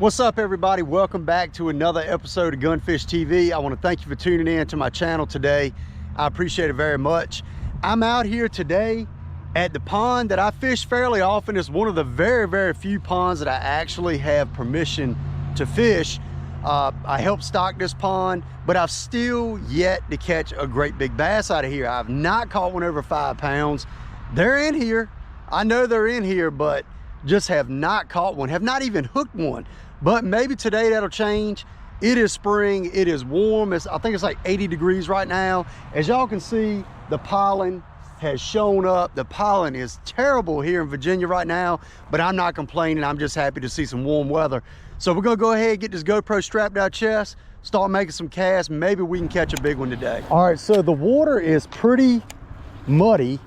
What's up, everybody? Welcome back to another episode of GunnFishTV. I want to thank you for tuning in to my channel today. I appreciate it very much. I'm out here today at the pond that I fish fairly often. It's one of the very few ponds that I actually have permission to fish. I help stock this pond, but I've still yet to catch a great big bass out of here. I've not caught one over 5 pounds. They're in here. I know they're in here, but just have not caught one, have not even hooked one. But maybe today that'll change. It is spring, it is warm. I think it's like 80 degrees right now. As y'all can see, the pollen has shown up. The pollen is terrible here in Virginia right now, but I'm not complaining. I'm just happy to see some warm weather. So we're gonna go ahead and get this GoPro strapped to our chest, start making some casts. Maybe we can catch a big one today. All right, so the water is pretty muddy,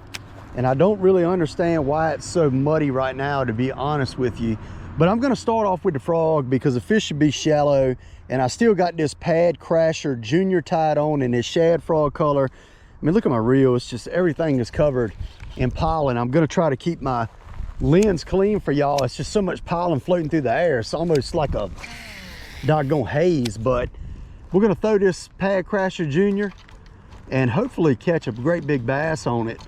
and I don't really understand why it's so muddy right now, to be honest with you. But I'm gonna start off with the frog because the fish should be shallow, and I still got this Pad Crasher Junior tied on in this shad frog color. I mean, look at my reel. It's just everything is covered in pollen. I'm gonna try to keep my lens clean for y'all. It's just so much pollen floating through the air. It's almost like a doggone haze, but we're gonna throw this Pad Crasher Junior and hopefully catch a great big bass on it.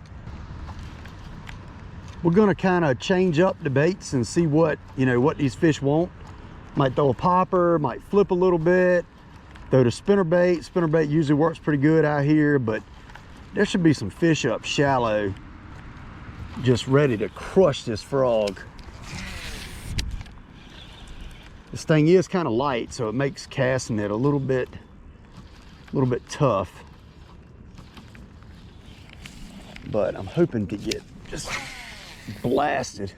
We're gonna kind of change up the baits and see what these fish want. Might throw a popper, might flip a little bit, throw the spinnerbait. Spinnerbait usually works pretty good out here, but there should be some fish up shallow just ready to crush this frog. This thing is kind of light, so it makes casting it a little bit tough, but I'm hoping to get just blasted.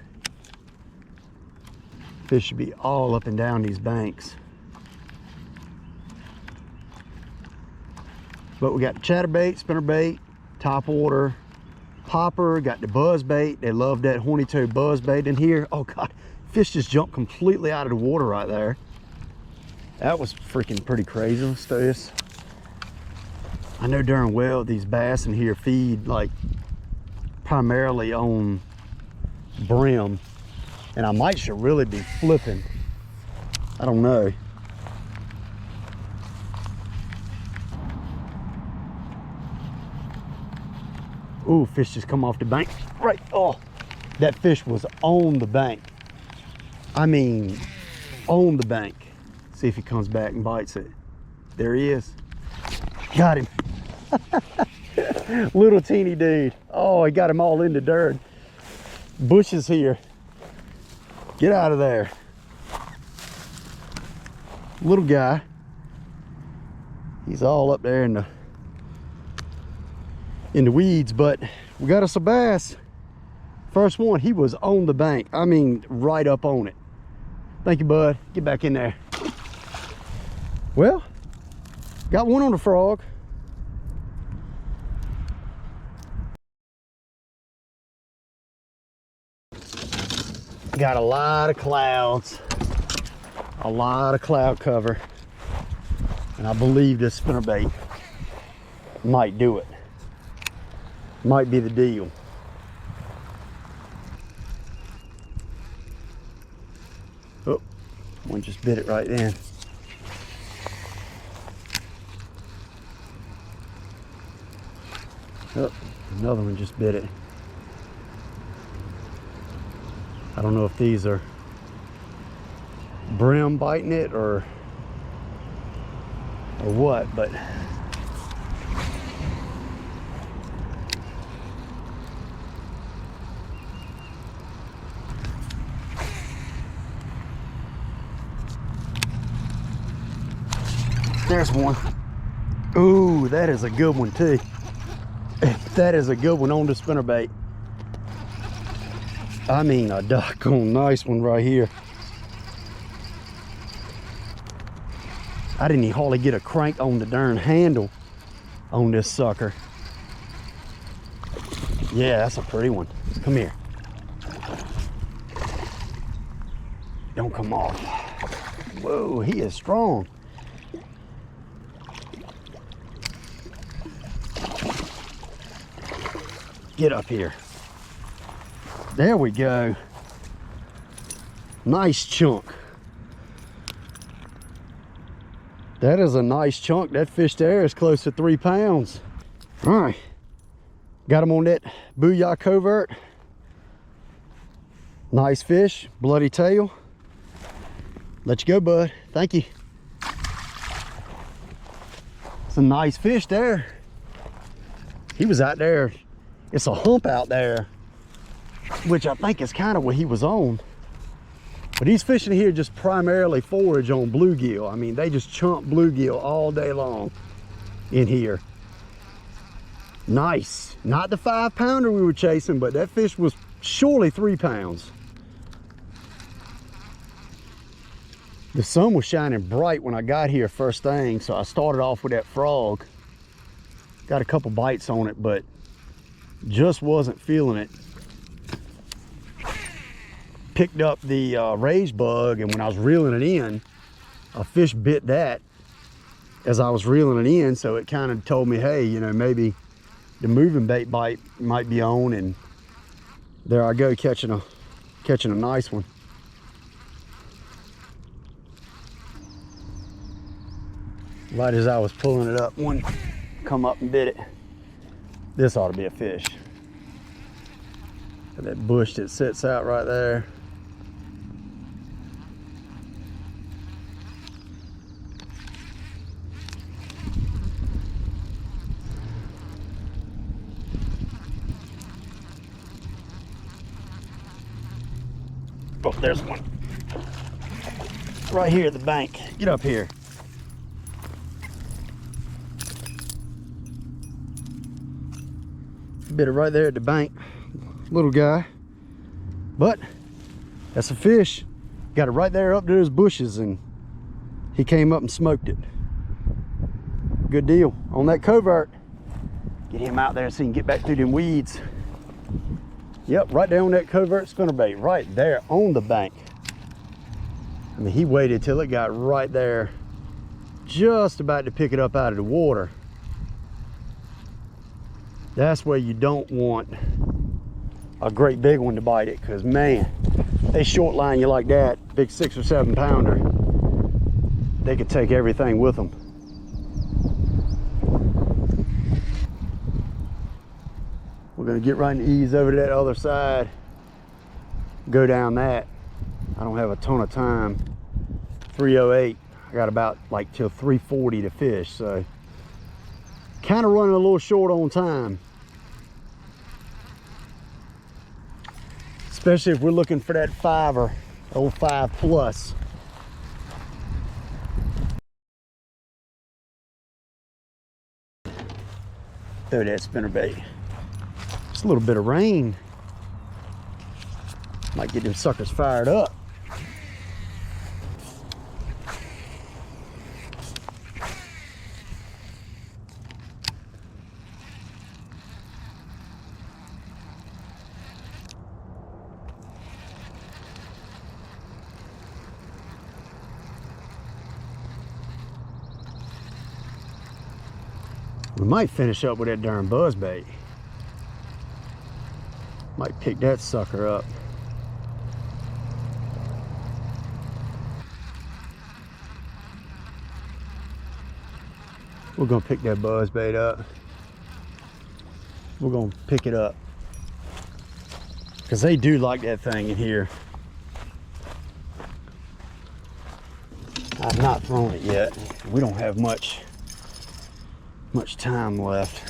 Fish should be all up and down these banks. But we got the chatterbait, spinnerbait, topwater, popper, got the buzzbait. They love that horny toad buzzbait in here. Oh God, fish just jumped completely out of the water right there. That was freaking pretty crazy. Let's do this. I know darn well these bass in here feed like primarily on brim, and I should really be flipping. I don't know. Ooh, fish just come off the bank. Right, oh, that fish was on the bank. I mean, on the bank. See if he comes back and bites it. There he is. Got him. Little teeny dude. Oh, he got him all in the dirt. Bushes here. Get out of there. Little guy. He's all up there in the weeds, but we got us a bass. First one, he was on the bank. I mean, right up on it. Thank you, bud. Get back in there. Well, got one on the frog. Got a lot of clouds, a lot of cloud cover, and I believe this spinnerbait might do it. Might be the deal. Oh, one just bit it right then. Oh, another one just bit it. I don't know if these are brim biting it or what, but there's one. Ooh, that is a good one too. That is a good one on the spinnerbait. I mean, a doggone nice one right here. I didn't even hardly get a crank on the darn handle on this sucker. Yeah, that's a pretty one. Come here. Don't come off. Whoa, he is strong. Get up here. There we go. Nice chunk. That is a nice chunk. That fish there is close to 3 pounds. All right, got him on that Booyah covert. Nice fish, bloody tail. Let you go, bud. Thank you. It's a nice fish there. He was out there. It's a hump out there, which I think is kind of what he was on. But he's fishing here just primarily forage on bluegill. I mean, they just chump bluegill all day long in here. Nice. Not the 5 pounder we were chasing, but that fish was surely 3 pounds. The sun was shining bright when I got here first thing, so I started off with that frog. Got a couple bites on it, but just wasn't feeling it. Picked up the rage bug, and when I was reeling it in, a fish bit that as I was reeling it in, so it kind of told me, hey, you know, maybe the moving bait bite might be on, and there I go, catching a nice one. Right as I was pulling it up, one come up and bit it. This ought to be a fish. That bush that sits out right there. Oh, there's one. Right here at the bank. Get up here. Bit it right there at the bank. Little guy. But that's a fish. Got it right there up to his bushes, and he came up and smoked it. Good deal. On that covert. Get him out there so he can get back through them weeds. Yep, right there on that covert spinnerbait, right there on the bank. I mean, he waited till it got right there, just about to pick it up out of the water. That's where you don't want a great big one to bite it, because man, they short line you like that, big 6 or 7 pounder, they could take everything with them. We're gonna get right and ease over to that other side, go down that. I don't have a ton of time. 3:08, I got about like till 3:40 to fish, so kind of running a little short on time. Especially if we're looking for that 5-er, old 5 plus. Throw that spinnerbait. Just a little bit of rain might get them suckers fired up. We might finish up with that darn buzzbait. Might pick that sucker up. We're gonna pick that buzzbait up. We're gonna pick it up, because they do like that thing in here. I've not thrown it yet. We don't have much time left.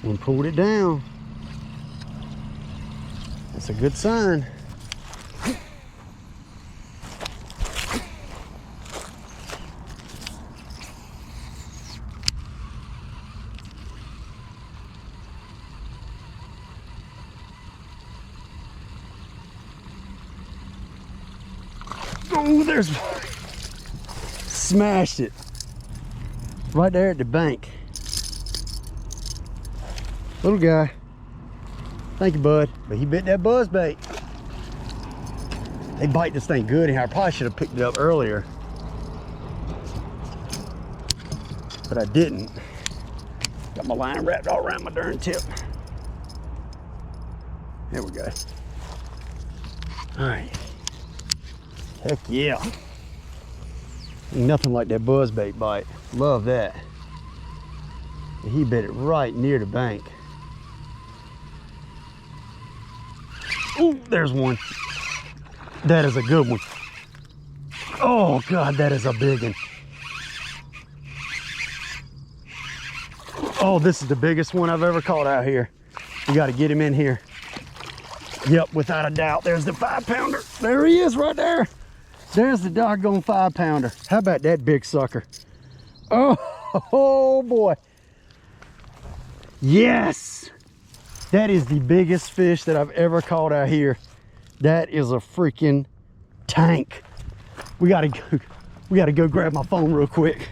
One pulled it down. That's a good sign. Oh, there's one. Smashed it right there at the bank. Little guy. Thank you, bud. But he bit that buzzbait. They bite this thing good in here. I probably should have picked it up earlier, but I didn't. Got my line wrapped all around my darn tip. There we go. All right. Heck yeah. Ain't nothing like that buzzbait bite. Love that. And he bit it right near the bank. Ooh, there's one. That is a good one. Oh God, that is a big one. Oh, this is the biggest one I've ever caught out here. We got to get him in here. Yep, without a doubt. There's the 5-pounder. There he is right there. There's the doggone 5-pounder. How about that big sucker? Oh boy. Yes. That is the biggest fish that I've ever caught out here. That is a freaking tank. We gotta go grab my phone real quick.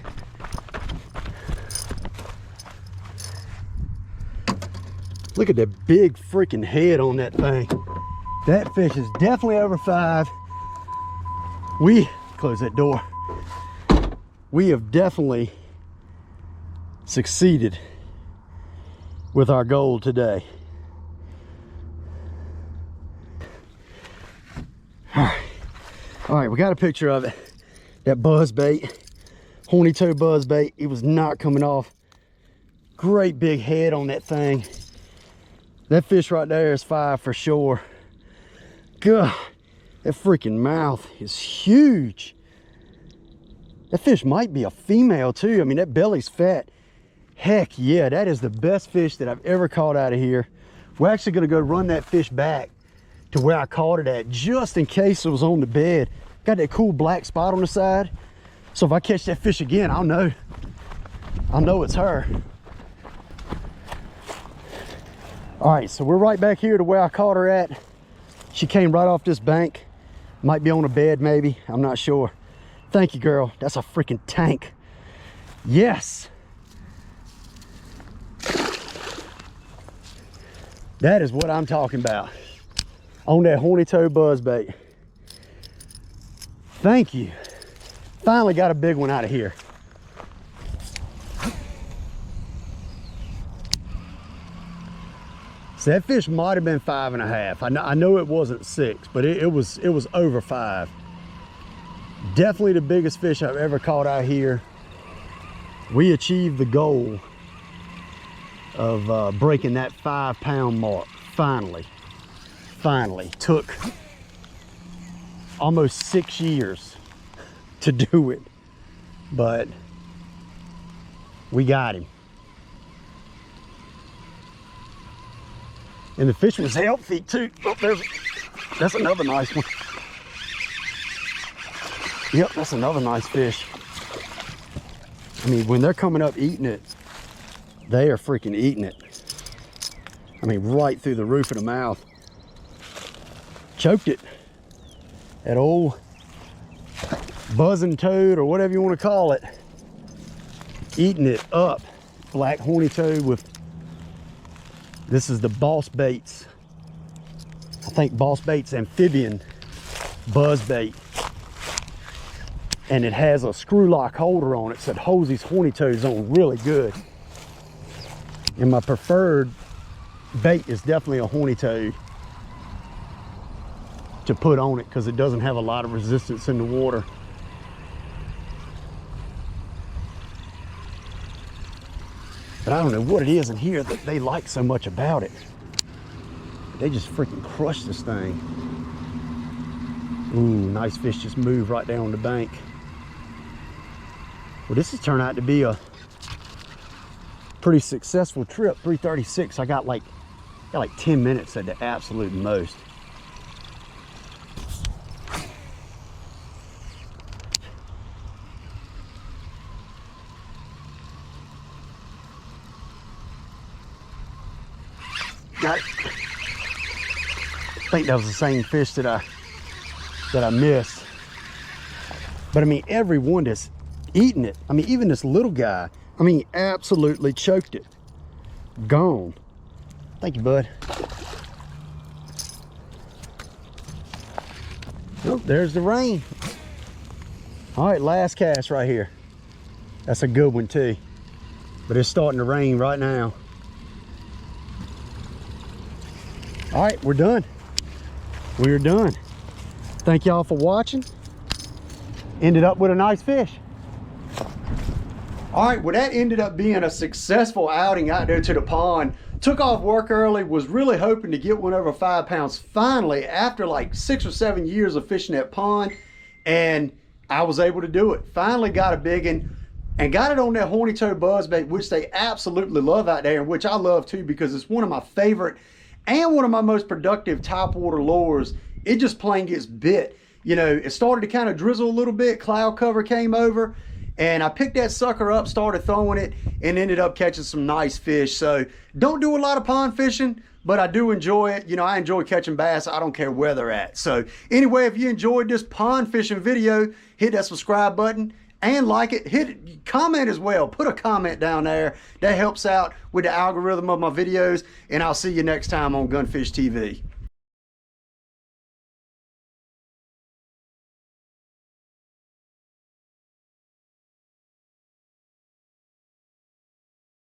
Look at that big freaking head on that thing. That fish is definitely over 5. We close that door. We have definitely succeeded with our goal today. All right, we got a picture of it. That buzzbait, horny toe buzzbait. It was not coming off. Great big head on that thing. That fish right there is 5 for sure. God, that freaking mouth is huge. That fish might be a female too. I mean, that belly's fat. Heck yeah, that is the best fish that I've ever caught out of here. We're actually gonna go run that fish back to where I caught it at, just in case it was on the bed. Got that cool black spot on the side. So if I catch that fish again, I'll know it's her. All right, so we're right back here to where I caught her at. She came right off this bank. Might be on a bed maybe, I'm not sure. Thank you, girl. That's a freaking tank. Yes. That is what I'm talking about. On that horny toe buzzbait. Thank you. Finally got a big one out of here. So that fish might have been 5.5. I know it wasn't 6, but it was over 5. Definitely the biggest fish I've ever caught out here. We achieved the goal of breaking that 5-pound mark. Finally. Took almost 6 years to do it, but we got him. And the fish was healthy too. Oh, that's another nice one. Yep, that's another nice fish. I mean, when they're coming up eating it, they are freaking eating it. I mean, right through the roof of the mouth. Choked it. That old buzzing toad, or whatever you want to call it, eating it up. Black horny toad with, this is the Buzzbait's, I think Buzzbait's amphibian buzzbait. And it has a screw lock holder on it, so it holds these horny toads on really good. And my preferred bait is definitely a horny toad to put on it, because it doesn't have a lot of resistance in the water. But I don't know what it is in here that they like so much about it. They just freaking crush this thing. Ooh, nice fish just moved right down the bank. Well, this has turned out to be a pretty successful trip. 3:36. I got like 10 minutes at the absolute most. I think that was the same fish that I missed. But I mean, everyone that's eating it, I mean, even this little guy, I mean, absolutely choked it. Gone. Thank you, bud. Oh, there's the rain. All right, last cast right here. That's a good one too. But it's starting to rain right now. All right, we're done. We're done. Thank y'all for watching. Ended up with a nice fish. All right, well, that ended up being a successful outing out there to the pond. Took off work early, was really hoping to get one over 5 pounds finally after like 6 or 7 years of fishing that pond, and I was able to do it. Finally got a big one and got it on that horny toe buzzbait, which they absolutely love out there, and which I love too because it's one of my favorite and one of my most productive topwater lures. It just plain gets bit. You know, it started to kind of drizzle a little bit, cloud cover came over, and I picked that sucker up, started throwing it, and ended up catching some nice fish. So don't do a lot of pond fishing, but I do enjoy it. You know, I enjoy catching bass. I don't care where they're at. So anyway, if you enjoyed this pond fishing video, hit that subscribe button and like it. Comment as well. Put a comment down there. That helps out with the algorithm of my videos, and I'll see you next time on GunnFishTV.